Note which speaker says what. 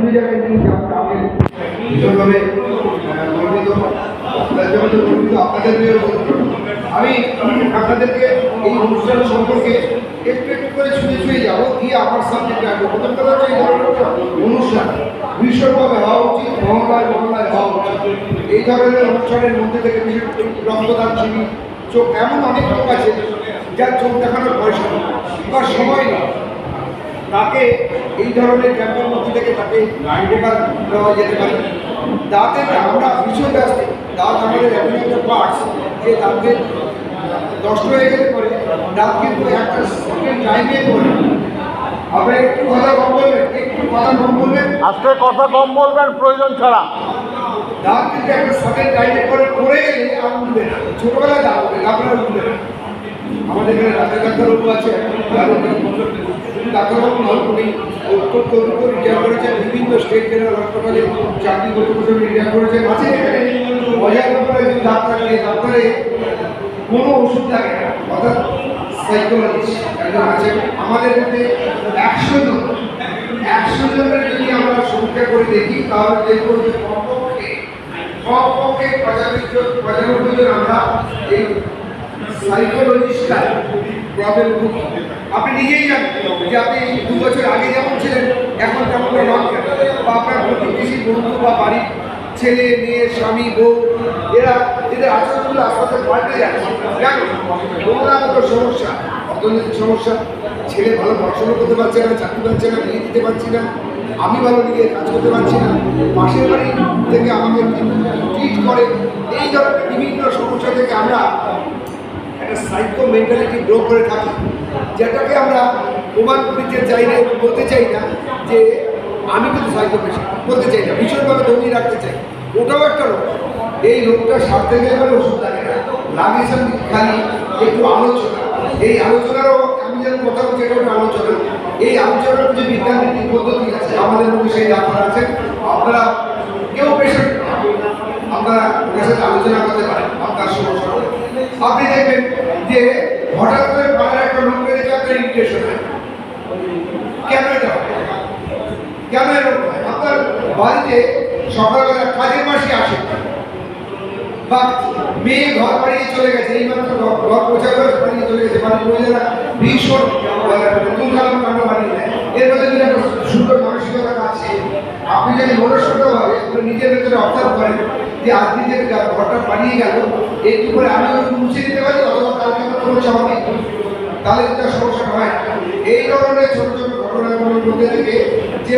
Speaker 1: বিভিন্ন জায়গায় নিয়ে যাওয়া আমি ভীষণভাবে গর্বিত, আপনাদের আমি আপনাদেরকে এই অনুষ্ঠান সম্পর্কে একটু একটু করে ছুঁয়ে যাবো গিয়ে আমার সাবজেক্টে আসবো। প্রথম কথা হচ্ছে এই ধরনের অনুষ্ঠান ভীষণভাবে হওয়া উচিত, মহল্লায় মহল্লায় হওয়া উচিত। এই ধরনের অনুষ্ঠানের মধ্যে থেকে বিশেষ রক্তদান শিবির, চোখ এমন অনেক লোক আছে যার চোখ দেখানোর পয়সা বা সময় নেই, তাকে এই ধরনের ক্যাম্পের মধ্যে থেকে তাকে উপকার দেওয়া যেতে পারে। দাঁতে আমরা ভীষণ ব্যস্ত, দাঁত আমাদের এমন একটা পার্টস যে দাঁতের নষ্ট হয়ে গেলে পরে দাঁত কিন্তু একটা সেকেন্ড টাইমে পড়ে। আপনার একটু কথা কম বলবেন,
Speaker 2: আজকে কথা কম বলবেন প্রয়োজন ছাড়া।
Speaker 1: দাঁত কিন্তু একটা সেকেন্ড টাইমে পরে পড়ে গেলে আর উঠবে না, ছোটবেলায় দাঁত উঠবে, আপনারা উঠবে না। আমাদের এখানে ডাক্তারবাবু আছে, ডাক্তারবাবু উনি অত্যন্ত রিটায়ার করেছেন, বিভিন্ন স্টেট জেনারেল হাসপাতালে চাকরি করতে করতে রিটায়ার করেছেন। আছে এখানে মজার ব্যাপারে একজন ডাক্তার, ডাক্তারে কোনো ওষুধ লাগে না, অর্থাৎ সাইকোলজিস্ট একজন আছেন। আমাদের মধ্যে 100 জনের যদি আমরা সংখ্যা করে দেখি তাহলে দেখব যে কমপক্ষে 95 জন আমরা এই সাইকোলজিস্টরা প্রবলেম ভুগি। আপনি নিজেই জানেন যে আপনি 2 বছর আগে যেমন ছিলেন এখন তেমন নন, বা আপনার প্রতিবেশী বন্ধু বা বাড়ির ছেলে মেয়ে স্বামী বউ এরা এদের আচরণগুলো আস্তে আস্তে পাল্টে যাচ্ছে। কেন? কোনো না কোনো সমস্যা, অর্থনৈতিক সমস্যা, ছেলে ভালো পড়াশোনা করতে পারছে না, চাকরি পাচ্ছে না, বিয়ে দিতে পারছি না, আমি ভালো নিজে কাজ করতে পারছি না, পাশের বাড়ি থেকে আমাকে ট্রিট করে, এই ধরনের বিভিন্ন সমস্যা থেকে আমরা একটা সাইকো মেন্টালিটি গ্রো করে থাকি, যেটাকে আমরা প্রমাণ করতে চাই না, বলতে চাই না যে আমি কিন্তু সাইকো পেশেন্ট বলতে চাই না, ভীষণভাবে দমিয়ে রাখতে চাই। ওটাও একটা রোগ। এই রোগটা সারতে গেলে মানে ওষুধ লাগে না, লাগে খালি একটু আলোচনা। এই আলোচনারও আমি যেন কথা বলছি, এটা একটা আলোচনা। এই আলোচনার যে বিজ্ঞানভিত্তিক পদ্ধতি আছে, আমাদের মধ্যে সেই ডাক্তার আছেন, আপনারা কেউ পেশেন্ট আপনারা ওদের সাথে আলোচনা করতে পারেন আপনার সমস্যা। আপনি দেখবেন যে হঠাৎ করে পাড়ার একটা লোক পেয়ে দেখে আপনার ইরিটেশন হয়। কেন এটা হয়? কেন এরকম হয়? আপনার বাড়িতে সকালবেলা কাজের মাসি আসে বা মেয়ে ঘর বাড়িয়ে চলে গেছে, এইমাত্র ঘর পোছার বাড়িয়ে চলে গেছে, মানে মহিলারা ভীষণ তুলকালাম কাণ্ড বানিয়ে দেয়। এর মধ্যে যদি একটা সুন্দর মানসিকতা আছে, আপনি যদি মনস্বতভাবে নিজের ভেতরে অবজার্ভ করেন যে আজকে যে ঘরটা বানিয়ে গেল, একটু করে আমি মুছে দিতে পারি অথবা কালকে আমার কোনো চাওয়া নেই, তাহলে এটা সমস্যা হয়। এই ধরনের ছোট ছোট ঘটনাগুলোর মধ্যে থেকে যে